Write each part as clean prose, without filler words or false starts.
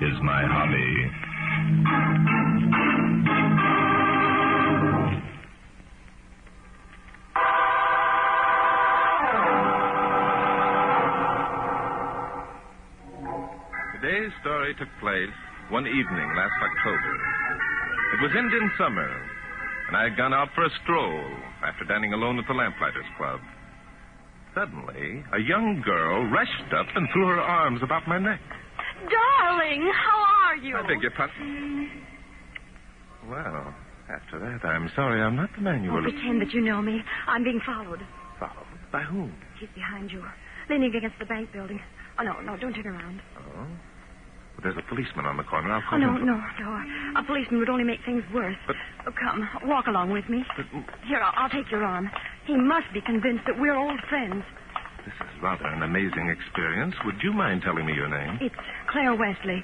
is my hobby. Today's story took place one evening last October. It was Indian summer, and I had gone out for a stroll after dining alone at the Lamplighters Club. Suddenly, a young girl rushed up and threw her arms about my neck. Darling, how are you? I beg your pardon. Well, after that, I'm sorry I'm not the man you were looking Pretend that you know me. I'm being followed. for. By whom? She's behind you, leaning against the bank building. Oh, no, don't turn around. Oh? Well, there's a policeman on the corner. I'll call Oh, him. no. A policeman would only make things worse. But- Oh, come, walk along with me. But- Here, I'll take your arm. He must be convinced that we're old friends. This is rather an amazing experience. Would you mind telling me your name? It's Claire Wesley.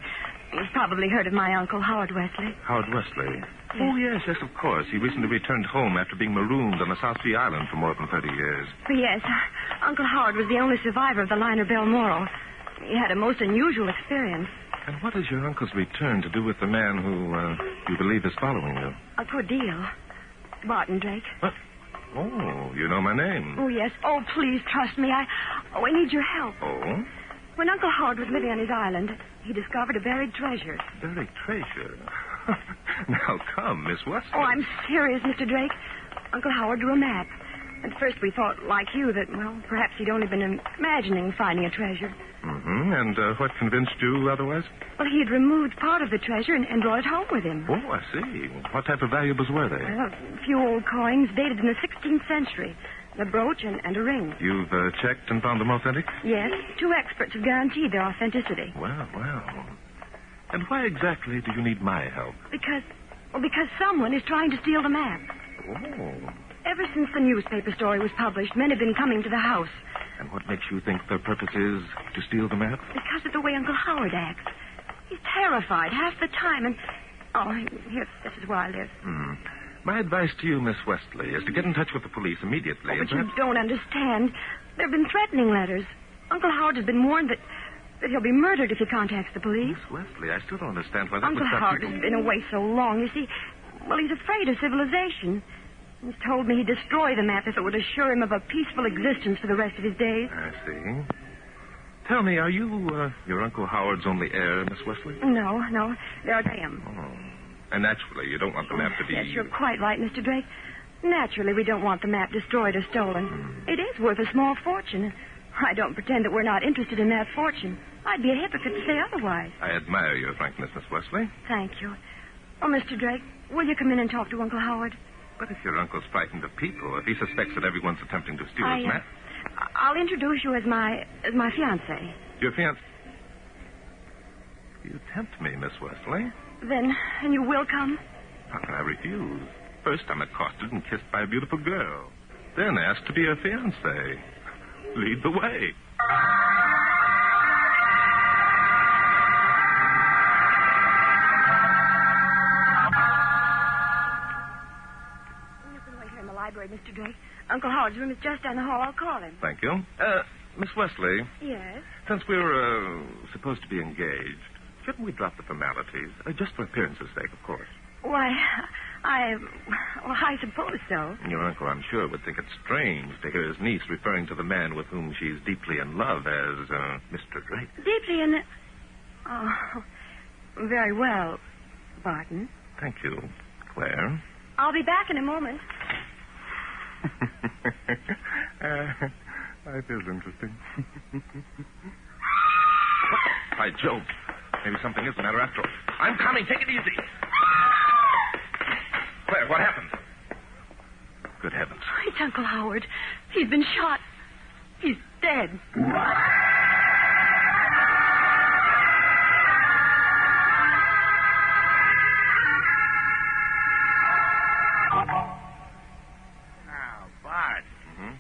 You've probably heard of my uncle, Howard Wesley. Howard Wesley. Oh, yes, of course. He recently returned home after being marooned on the South Sea Island for more than 30 years. Yes, Uncle Howard was the only survivor of the liner Balmoral. He had a most unusual experience. And what has your uncle's return to do with the man who you believe is following you? A good deal. Barton Drake. What? Oh, you know my name. Oh, yes. Oh, please trust me. I need your help. Oh? When Uncle Howard was living on his island, he discovered a buried treasure. Buried treasure. Now, come, Miss Wesley. Oh, I'm serious, Mr. Drake. Uncle Howard drew a map. At first we thought, like you, that, well, perhaps he'd only been imagining finding a treasure. Mm-hmm. And what convinced you otherwise? Well, he had removed part of the treasure and brought it home with him. Oh, I see. What type of valuables were they? Well, a few old coins dated in the 16th century. A brooch and a ring. You've checked and found them authentic? Yes, 2 experts have guaranteed their authenticity. Well. And why exactly do you need my help? Because someone is trying to steal the map. Oh. Ever since the newspaper story was published, men have been coming to the house. And what makes you think their purpose is to steal the map? Because of the way Uncle Howard acts. He's terrified half the time, and... Oh, here, this is where I live. My advice to you, Miss Wesley, is to get in touch with the police immediately. But you don't understand. There have been threatening letters. Uncle Howard has been warned that he'll be murdered if he contacts the police. Miss Wesley, I still don't understand why that Uncle would stop Howard people. has been away so long. You see, well, he's afraid of civilization. He's told me he'd destroy the map if it would assure him of a peaceful existence for the rest of his days. I see. Tell me, are you your Uncle Howard's only heir, Miss Wesley? No. There I am. Oh. And naturally, you don't want the map to be... Yes, you're quite right, Mr. Drake. Naturally, we don't want the map destroyed or stolen. It is worth a small fortune. I don't pretend that we're not interested in that fortune. I'd be a hypocrite to say otherwise. I admire your frankness, Miss Wesley. Thank you. Oh, Mr. Drake, will you come in and talk to Uncle Howard? But if your uncle's frightened of people, if he suspects that everyone's attempting to steal his map... I'll introduce you as my fiancé. Your fiancé... You tempt me, Miss Wesley. Then you will come? How can I refuse? First, I'm accosted and kissed by a beautiful girl. Then asked to be her fiancé. Lead the way. You can wait here in the library, Mr. Drake. Uncle Howard's room is just down the hall. I'll call him. Thank you. Miss Wesley, Yes? since we're supposed to be engaged, shouldn't we drop the formalities? Just for appearance's sake, of course. Why, I suppose so. Your uncle, I'm sure, would think it strange to hear his niece referring to the man with whom she's deeply in love as Mr. Drake. Deeply in... Oh, very well, Barton. Thank you, Claire. I'll be back in a moment. Life is interesting. By Jove. Maybe something is the matter after all. I'm coming. Take it easy. Claire, what happened? Good heavens. It's Uncle Howard. He's been shot. He's dead.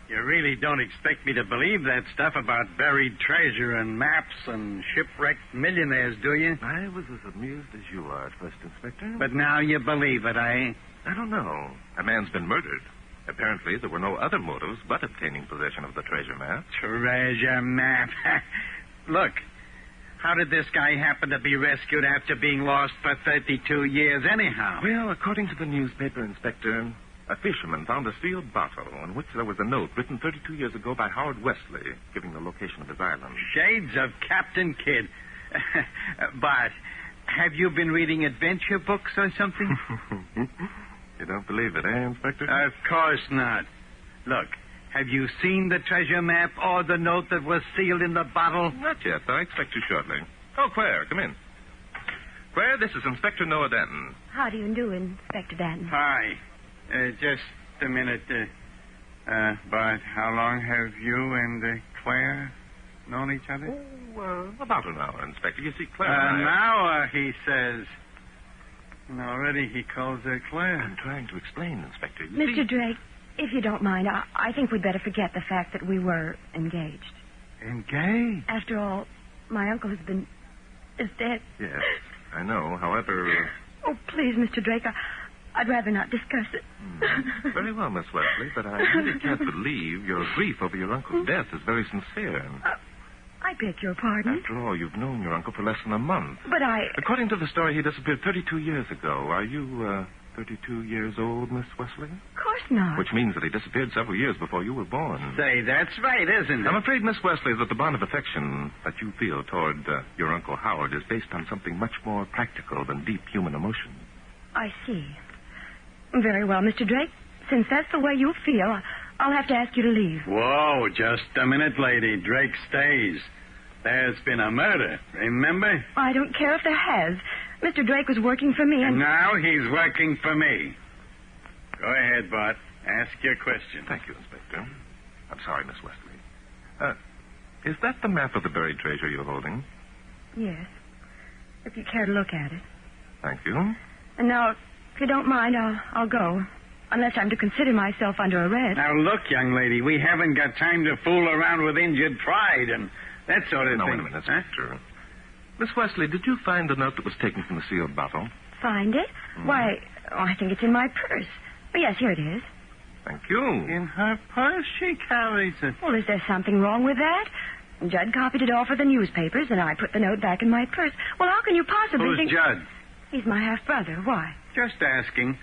You really don't expect me to believe that stuff about buried treasure and maps and shipwrecked millionaires, do you? I was as amused as you are at first, Inspector. But now you believe it, eh? I don't know. A man's been murdered. Apparently, there were no other motives but obtaining possession of the treasure map. Treasure map. Look, How did this guy happen to be rescued after being lost for 32 years anyhow? Well, according to the newspaper, Inspector, a fisherman found a sealed bottle on which there was a note written 32 years ago by Howard Wesley, giving the location of his island. Shades of Captain Kidd. Bart, have you been reading adventure books or something? You don't believe it, eh, Inspector? Of course not. Look, have you seen the treasure map or the note that was sealed in the bottle? Not yet, though I expect you shortly. Oh, Claire, come in. Claire, this is Inspector Noah Danton. How do you do, Inspector Danton? Hi. Just a minute. Bart, how long have you and Claire known each other? Oh, about an hour, Inspector. You see, Claire An and I... hour, he says. And already he calls her Claire. I'm trying to explain, Inspector. You Mr. see... Drake, if you don't mind, I think we'd better forget the fact that we were engaged. Engaged? After all, my uncle is dead. Yes, I know. However... Oh, please, Mr. Drake, I'd rather not discuss it. Very well, Miss Wesley, but I really can't believe your grief over your uncle's death is very sincere. I beg your pardon. After all, you've known your uncle for less than a month. But According to the story, he disappeared 32 years ago. Are you, 32 years old, Miss Wesley? Of course not. Which means that he disappeared several years before you were born. Say, that's right, isn't it? I'm afraid, Miss Wesley, that the bond of affection that you feel toward your Uncle Howard is based on something much more practical than deep human emotion. I see. Very well, Mr. Drake. Since that's the way you feel, I'll have to ask you to leave. Whoa, just a minute, lady. Drake stays. There's been a murder, remember? I don't care if there has. Mr. Drake was working for me, And and... now he's working for me. Go ahead, Bart. Ask your question. Thank you, Inspector. I'm sorry, Miss Wesley. Is that the map of the buried treasure you're holding? Yes. If you care to look at it. Thank you. And now, if you don't mind, I'll go. Unless I'm to consider myself under arrest. Now, look, young lady, we haven't got time to fool around with injured pride and that sort of No, thing. wait a minute, Inspector. Miss Wesley, did you find the note that was taken from the sealed bottle? Find it? Why, I think it's in my purse. Oh, yes, here it is. Thank you. In her purse, she carries it. Well, is there something wrong with that? Judd copied it all for the newspapers, and I put the note back in my purse. Well, how can you possibly Who's think... Judd? He's my half-brother. Why? Just asking.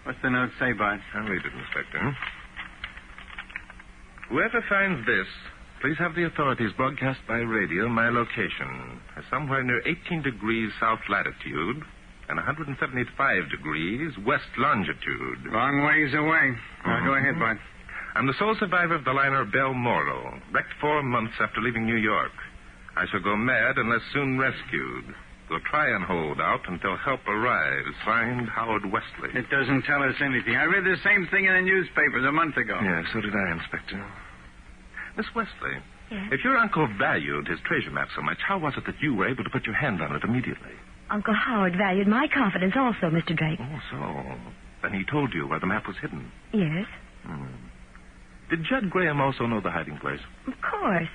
What's the note say, Bart? I'll read it, Inspector. Whoever finds this, please have the authorities broadcast by radio my location. Somewhere near 18 degrees south latitude and 175 degrees west longitude. Long ways away. Now, go ahead, Bart. I'm the sole survivor of the liner Balmoral, wrecked 4 months after leaving New York. I shall go mad unless soon rescued. We'll try and hold out until help arrives. Signed, Howard Wesley. It doesn't tell us anything. I read the same thing in the newspapers a month ago. Yeah, so did I, Inspector. Miss Wesley, Yes? if your uncle valued his treasure map so much, how was it that you were able to put your hand on it immediately? Uncle Howard valued my confidence also, Mr. Drake. Oh, so. Then he told you where the map was hidden. Yes? Did Judd Graham also know the hiding place? Of course.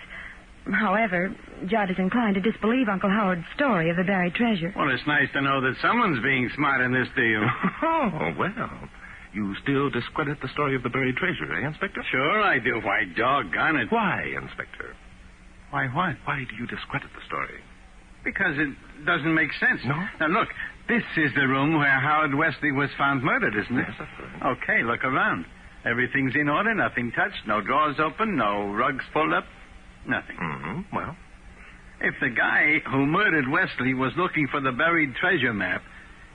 However, Judd is inclined to disbelieve Uncle Howard's story of the buried treasure. Well, it's nice to know that someone's being smart in this deal. Oh, well. You still discredit the story of the buried treasure, eh, Inspector? Sure I do. Why, doggone it. Why, Inspector? Why, what? Why do you discredit the story? Because it doesn't make sense. No? Now, look, this is the room where Howard Wesley was found murdered, isn't it? Yes, that's right. Okay, look around. Everything's in order, nothing touched, no drawers open, no rugs pulled up, nothing. Mm-hmm. Well, If the guy who murdered Wesley was looking for the buried treasure map,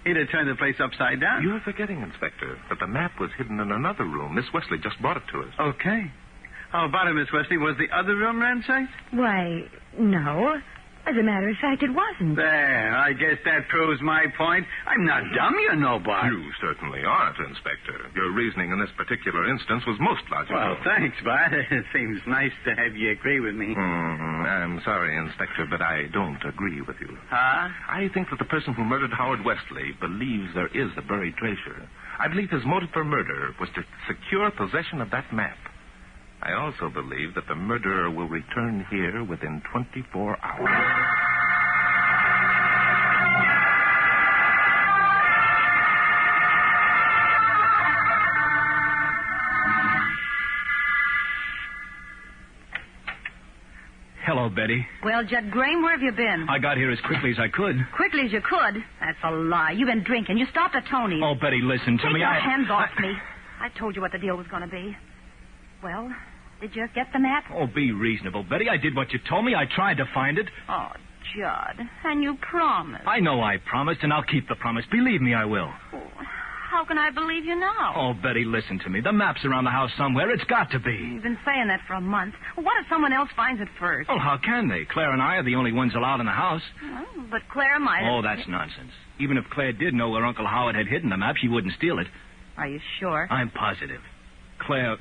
he'd have turned the place upside down. you're forgetting, Inspector, that the map was hidden in another room. Miss Wesley just brought it to us. Okay. How about it, Miss Wesley? Was the other room ransacked? Why, no. As a matter of fact, it wasn't. There, I guess that proves my point. I'm not dumb, you know, Bart. You certainly aren't, Inspector. Your reasoning in this particular instance was most logical. Well, thanks, Bart. It seems nice to have you agree with me. I'm sorry, Inspector, but I don't agree with you. Huh? I think that the person who murdered Howard Wesley believes there is a buried treasure. I believe his motive for murder was to secure possession of that map. I also believe that the murderer will return here within 24 hours. Hello, Betty. Well, Judd Graham, where have you been? I got here as quickly as I could. Quickly as you could? That's a lie. You've been drinking. You stopped at Tony's. Oh, Betty, listen to Take me. your hands off me. I told you what the deal was going to be. Well, did you get the map? Oh, be reasonable, Betty. I did what you told me. I tried to find it. Oh, Judd. And you promised. I know I promised, and I'll keep the promise. Believe me, I will. Oh, how can I believe you now? Oh, Betty, listen to me. The map's around the house somewhere. It's got to be. You've been saying that for a month. What if someone else finds it first? Well, how can they? Claire and I are the only ones allowed in the house. Well, but Claire might have... Oh, that's nonsense. Even if Claire did know where Uncle Howard had hidden the map, she wouldn't steal it. Are you sure? I'm positive. Claire...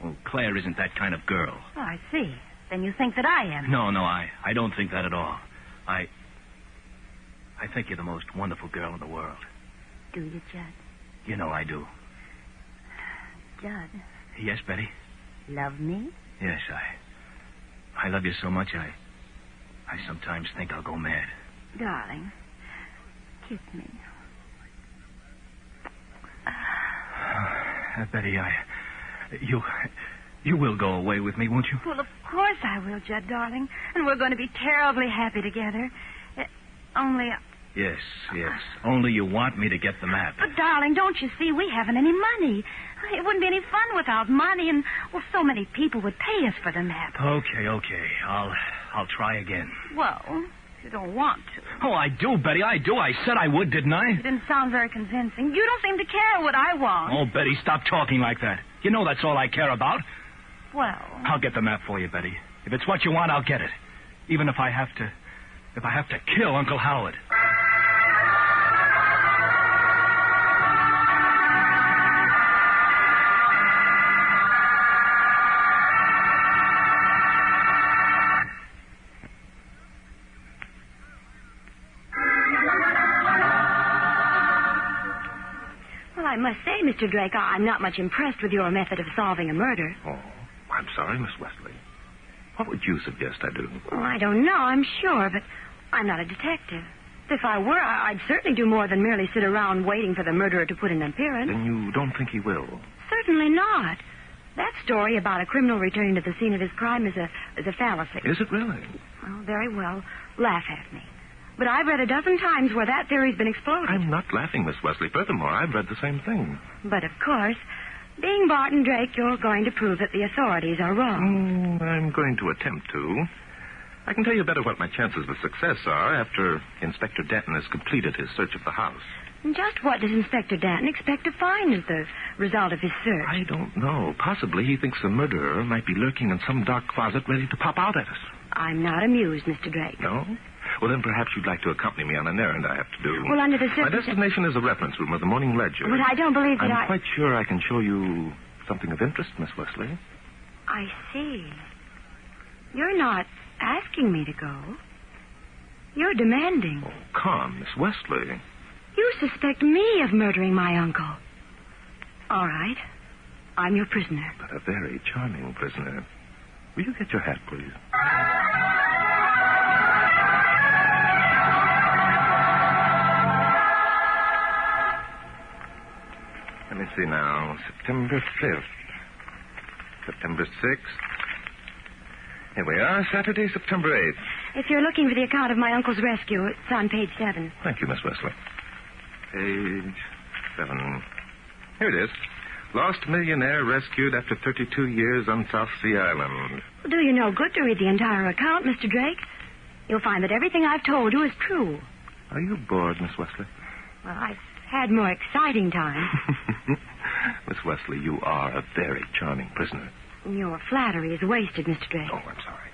Well, Claire isn't that kind of girl. Oh, I see. Then you think that I am. No, I don't think that at all. I think you're the most wonderful girl in the world. Do you, Judd? You know I do. Judd. Yes, Betty? Love me? Yes, I love you so much, I sometimes think I'll go mad. Darling, kiss me. Betty, you will go away with me, won't you? Well, of course I will, Judd, darling. And we're going to be terribly happy together. Only... Yes. Only you want me to get the map. But, darling, don't you see, we haven't any money. It wouldn't be any fun without money, and, well, so many people would pay us for the map. Okay. I'll try again. Well, you don't want to. Oh, I do, Betty, I do. I said I would, didn't I? You didn't sound very convincing. You don't seem to care what I want. Oh, Betty, stop talking like that. You know that's all I care about. Well... I'll get the map for you, Betty. If it's what you want, I'll get it. Even if I have to kill Uncle Howard. Well, I must say, Mr. Drake, I'm not much impressed with your method of solving a murder. Oh, I'm sorry, Miss Wesley. What would you suggest I do? Well, I don't know, I'm sure, but I'm not a detective. If I were, I'd certainly do more than merely sit around waiting for the murderer to put in an appearance. Then you don't think he will? Certainly not. That story about a criminal returning to the scene of his crime is a fallacy. Is it really? Well, very well. Laugh at me. But I've read a dozen times where that theory's been exploded. I'm not laughing, Miss Wesley. Furthermore, I've read the same thing. But, of course, being Barton Drake, you're going to prove that the authorities are wrong. I'm going to attempt to. I can tell you better what my chances of success are after Inspector Danton has completed his search of the house. And just what does Inspector Danton expect to find as the result of his search? I don't know. Possibly he thinks the murderer might be lurking in some dark closet ready to pop out at us. I'm not amused, Mr. Drake. No? Well, then perhaps you'd like to accompany me on an errand I have to do. Well, under the My circumstances... destination is the reference room of the Morning Ledger. But I don't believe that I'm quite sure I can show you something of interest, Miss Wesley. I see. You're not asking me to go. You're demanding. Oh, come, Miss Wesley. You suspect me of murdering my uncle. All right. I'm your prisoner. But a very charming prisoner. Will you get your hat, please? Let me see now. September 5th. September 6th. Here we are, Saturday, September 8th. If you're looking for the account of my uncle's rescue, it's on page 7. Thank you, Miss Wesley. Page 7. Here it is. Lost millionaire rescued after 32 years on South Sea Island. Well, do you no good to read the entire account, Mr. Drake? You'll find that everything I've told you is true. Are you bored, Miss Wesley? Well, I've had more exciting times. Miss Wesley, you are a very charming prisoner. Your flattery is wasted, Mr. Drake. Oh, I'm sorry.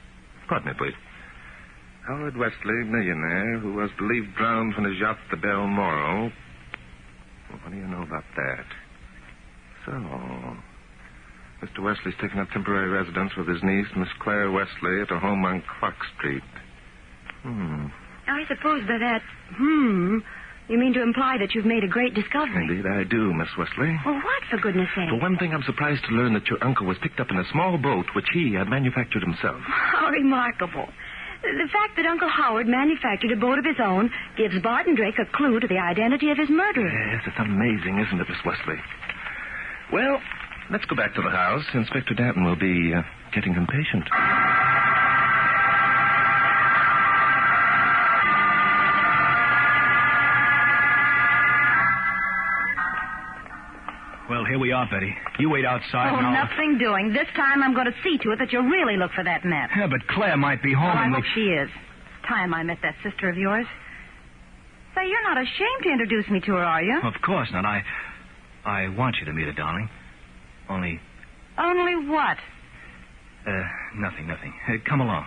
Pardon me, please. Howard Wesley, millionaire, who was believed drowned from his yacht, the Balmoral. Well, what do you know about that? So, Mr. Wesley's taken up temporary residence with his niece, Miss Claire Wesley, at a home on Clark Street. I suppose by that, you mean to imply that you've made a great discovery. Indeed, I do, Miss Wesley. Well, what, for goodness sake? For one thing, I'm surprised to learn that your uncle was picked up in a small boat which he had manufactured himself. How remarkable. The fact that Uncle Howard manufactured a boat of his own gives Barton Drake a clue to the identity of his murderer. Yes, it's amazing, isn't it, Miss Wesley? Well, let's go back to the house. Inspector Danton will be getting impatient. Here we are, Betty. You wait outside Oh, and I'll... nothing doing. This time I'm going to see to it that you really look for that map. Yeah, but Claire might be home Well, I and hope she is. Time I met that sister of yours. Say, you're not ashamed to introduce me to her, are you? Of course not. I want you to meet her, darling. Only... Only what? Nothing. Come along.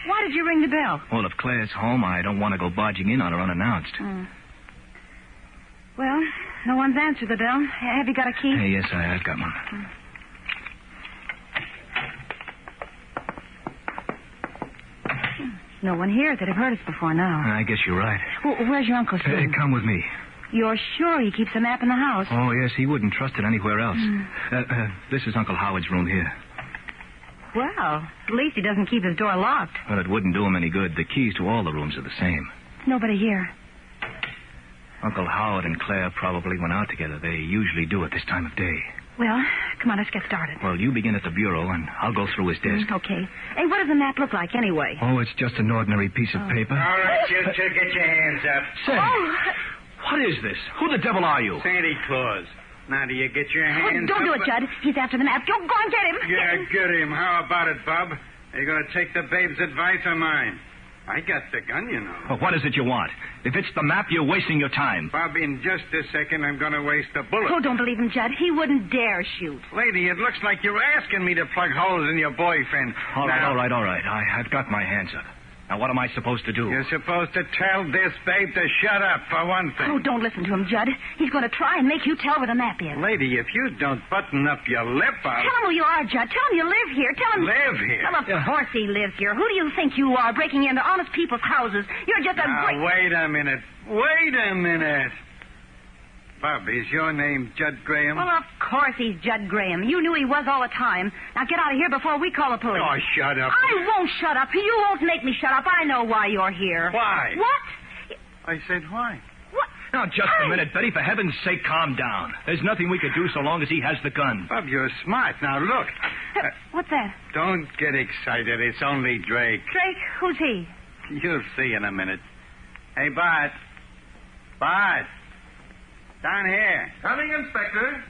Why did you ring the bell? Well, if Claire's home, I don't want to go barging in on her unannounced. Well, no one's answered the bell. Have you got a key? Yes, I've got one. No one here that have heard us before now. I guess you're right. Well, where's your uncle's room? Come with me. You're sure he keeps a map in the house? Oh, yes, he wouldn't trust it anywhere else. This is Uncle Howard's room here. Well, at least he doesn't keep his door locked. Well, it wouldn't do him any good. The keys to all the rooms are the same. Nobody here. Uncle Howard and Claire probably went out together. They usually do at this time of day. Well, come on, let's get started. Well, you begin at the bureau, and I'll go through his desk. Okay. Hey, what does the map look like anyway? Oh, it's just an ordinary piece of paper. All right, you two, get your hands up. Say, what is this? Who the devil are you? Santa Claus. Now, do you get your hands Don't up? do it, Judd. He's after the map. Go and get him. Yeah, get him. How about it, Bub? Are you going to take the babe's advice or mine? I got the gun, you know. Well, what is it you want? If it's the map, you're wasting your time. Bob, in just a second, I'm going to waste a bullet. Oh, don't believe him, Judd. He wouldn't dare shoot. Lady, it looks like you're asking me to plug holes in your boyfriend. All Now, right. I've got my hands up. Now, what am I supposed to do? You're supposed to tell this babe to shut up, for one thing. Oh, don't listen to him, Judd. He's going to try and make you tell where the map is. Lady, if you don't button up your lip, I'll... Tell him who you are, Judd. Tell him you live here. Tell him... Live here? Well, of course he lives here. Who do you think you are, breaking into honest people's houses? You're just a Now, great... wait a minute. Bob, is your name Judd Graham? Well, of course he's Judd Graham. You knew he was all the time. Now get out of here before we call the police. Oh, shut up. I won't shut up. You won't make me shut up. I know why you're here. Why? What? I said why? What? Now, just a minute, Betty. For heaven's sake, calm down. There's nothing we could do so long as he has the gun. Bob, you're smart. Now, look. What's that? Don't get excited. It's only Drake. Drake? Who's he? You'll see in a minute. Hey, Bart. Bart. Down here. Coming, Inspector.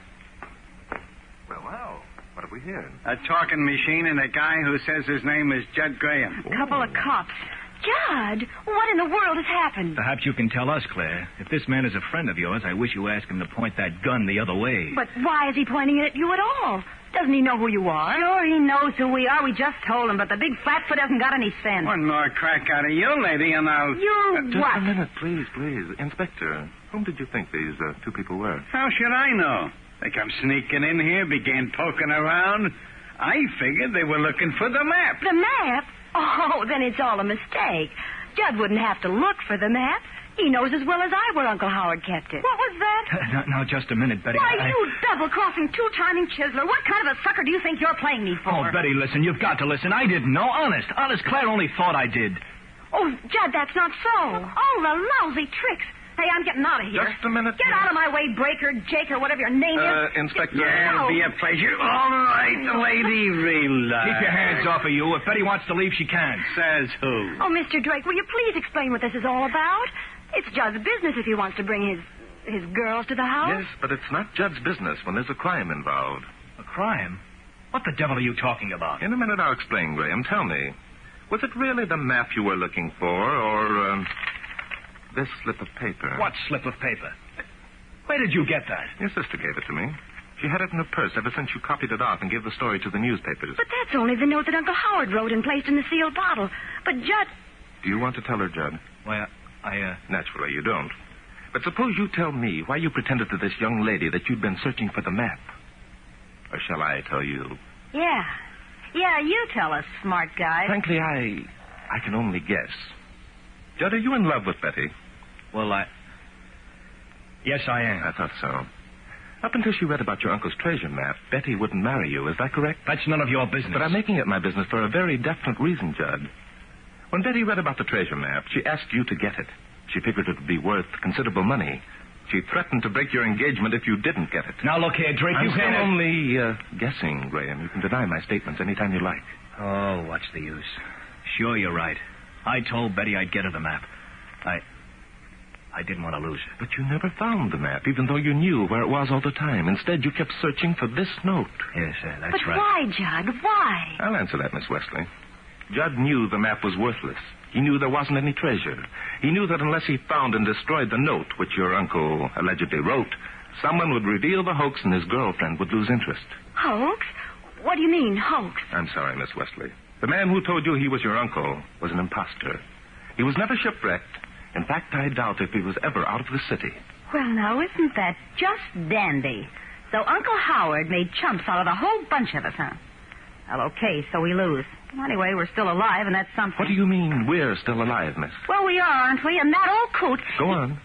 Well, what have we here? A talking machine and a guy who says his name is Judd Graham. A couple of cops. Judd, what in the world has happened? Perhaps you can tell us, Claire. If this man is a friend of yours, I wish you asked him to point that gun the other way. But why is he pointing it at you at all? Doesn't he know who you are? Sure, he knows who we are. We just told him, but the big flatfoot hasn't got any sense. One more crack out of you, lady, and I'll... You Just what? a minute, please. Inspector, whom did you think these two people were? How should I know? They come sneaking in here, began poking around. I figured they were looking for the map. The map? Oh, then it's all a mistake. Judd wouldn't have to look for the map. He knows as well as I where Uncle Howard kept it. What was that? Now, just a minute, Betty. Why, you double-crossing, two-timing chiseler. What kind of a sucker do you think you're playing me for? Oh, Betty, listen. You've got to listen. I didn't know. Honest. Claire only thought I did. Oh, Judd, that's not so. Oh, the lousy tricks. Hey, I'm getting out of here. Just a minute. Get out of my way, Breaker, Jake, or whatever your name is. Inspector. Yeah, it'll be a pleasure. All right, lady, relax. Keep your hands off of you. If Betty wants to leave, she can. Says who? Oh, Mr. Drake, will you please explain what this is all about? It's Judd's business if he wants to bring his girls to the house. Yes, but it's not Judd's business when there's a crime involved. A crime? What the devil are you talking about? In a minute, I'll explain, Graham. Tell me, was it really the map you were looking for, or this slip of paper? What slip of paper? Where did you get that? Your sister gave it to me. She had it in her purse ever since you copied it off and gave the story to the newspapers. But that's only the note that Uncle Howard wrote and placed in the sealed bottle. But Judd... Do you want to tell her, Judd? Why, Naturally, you don't. But suppose you tell me why you pretended to this young lady that you'd been searching for the map. Or shall I tell you? Yeah. Yeah, you tell us, smart guy. Frankly, I can only guess. Judd, are you in love with Betty? Well, Yes, I am. I thought so. Up until she read about your uncle's treasure map, Betty wouldn't marry you. Is that correct? That's none of your business. But I'm making it my business for a very definite reason, Judd. When Betty read about the treasure map, she asked you to get it. She figured it would be worth considerable money. She threatened to break your engagement if you didn't get it. Now, look here, Drake, I'm you still can't... only guessing, Graham. You can deny my statements any time you like. Oh, what's the use? Sure, you're right. I told Betty I'd get her the map. I didn't want to lose it. But you never found the map, even though you knew where it was all the time. Instead, you kept searching for this note. Yes, that's But right. why, Judd? Why? I'll answer that, Miss Wesley. Judd knew the map was worthless. He knew there wasn't any treasure. He knew that unless he found and destroyed the note, which your uncle allegedly wrote, someone would reveal the hoax and his girlfriend would lose interest. Hoax? What do you mean, hoax? I'm sorry, Miss Wesley. The man who told you he was your uncle was an imposter. He was never shipwrecked. In fact, I doubt if he was ever out of the city. Well, now, isn't that just dandy? So Uncle Howard made chumps out of the whole bunch of us, huh? Well, okay, so we lose. Anyway, we're still alive, and that's something. What do you mean we're still alive, miss? Well, we are, aren't we? And that old coot... Go on.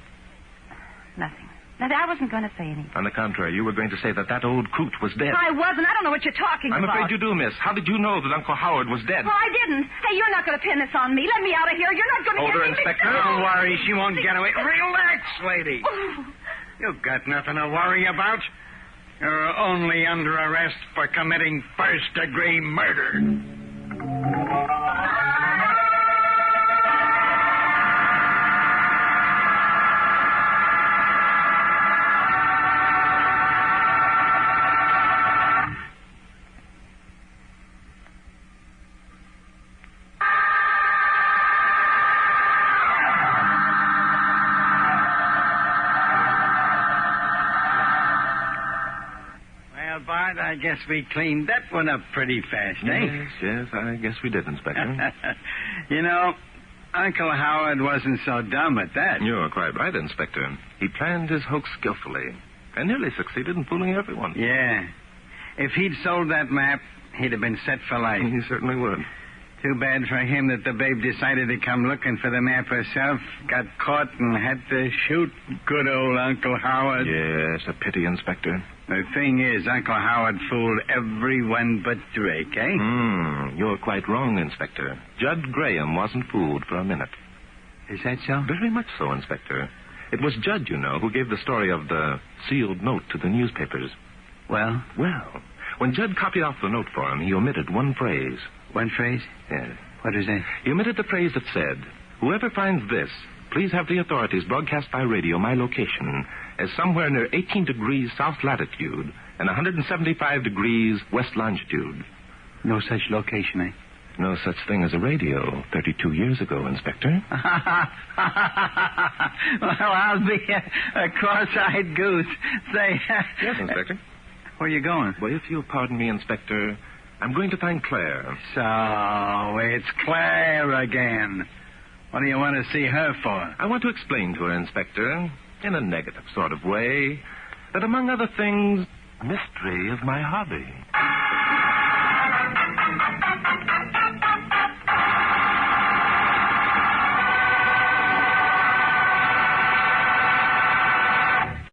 Nothing. I wasn't going to say anything. On the contrary, you were going to say that old coot was dead. I wasn't. I don't know what you're talking I'm about. afraid you do, miss. How did you know that Uncle Howard was dead? Well, I didn't. Hey, you're not going to pin this on me. Let me out of here. You're not going to Hold her, get me. Inspector. Don't worry, she won't get away. Relax, lady. You've got nothing to worry about. You're only under arrest for committing first-degree murder. Bart, I guess we cleaned that one up pretty fast, eh? Yes, I guess we did, Inspector. You know, Uncle Howard wasn't so dumb at that. You're quite right, Inspector. He planned his hoax skillfully and nearly succeeded in fooling everyone. Yeah. If he'd sold that map, he'd have been set for life. He certainly would. Too bad for him that the babe decided to come looking for the map herself, got caught, and had to shoot good old Uncle Howard. Yes, a pity, Inspector. The thing is, Uncle Howard fooled everyone but Drake, eh? You're quite wrong, Inspector. Judd Graham wasn't fooled for a minute. Is that so? Very much so, Inspector. It was Judd, you know, who gave the story of the sealed note to the newspapers. Well? Well, when Judd copied off the note for him, he omitted one phrase. One phrase? Yes. What is that? He omitted the phrase that said, "Whoever finds this, please have the authorities broadcast by radio my location as somewhere near 18 degrees south latitude and 175 degrees west longitude." No such location, eh? No such thing as a radio 32 years ago, Inspector. Well, I'll be a cross-eyed goose. Say... Yes, Inspector. Where are you going? Well, if you'll pardon me, Inspector, I'm going to find Claire. So, it's Claire again. What do you want to see her for? I want to explain to her, Inspector, in a negative sort of way, that among other things, mystery is my hobby.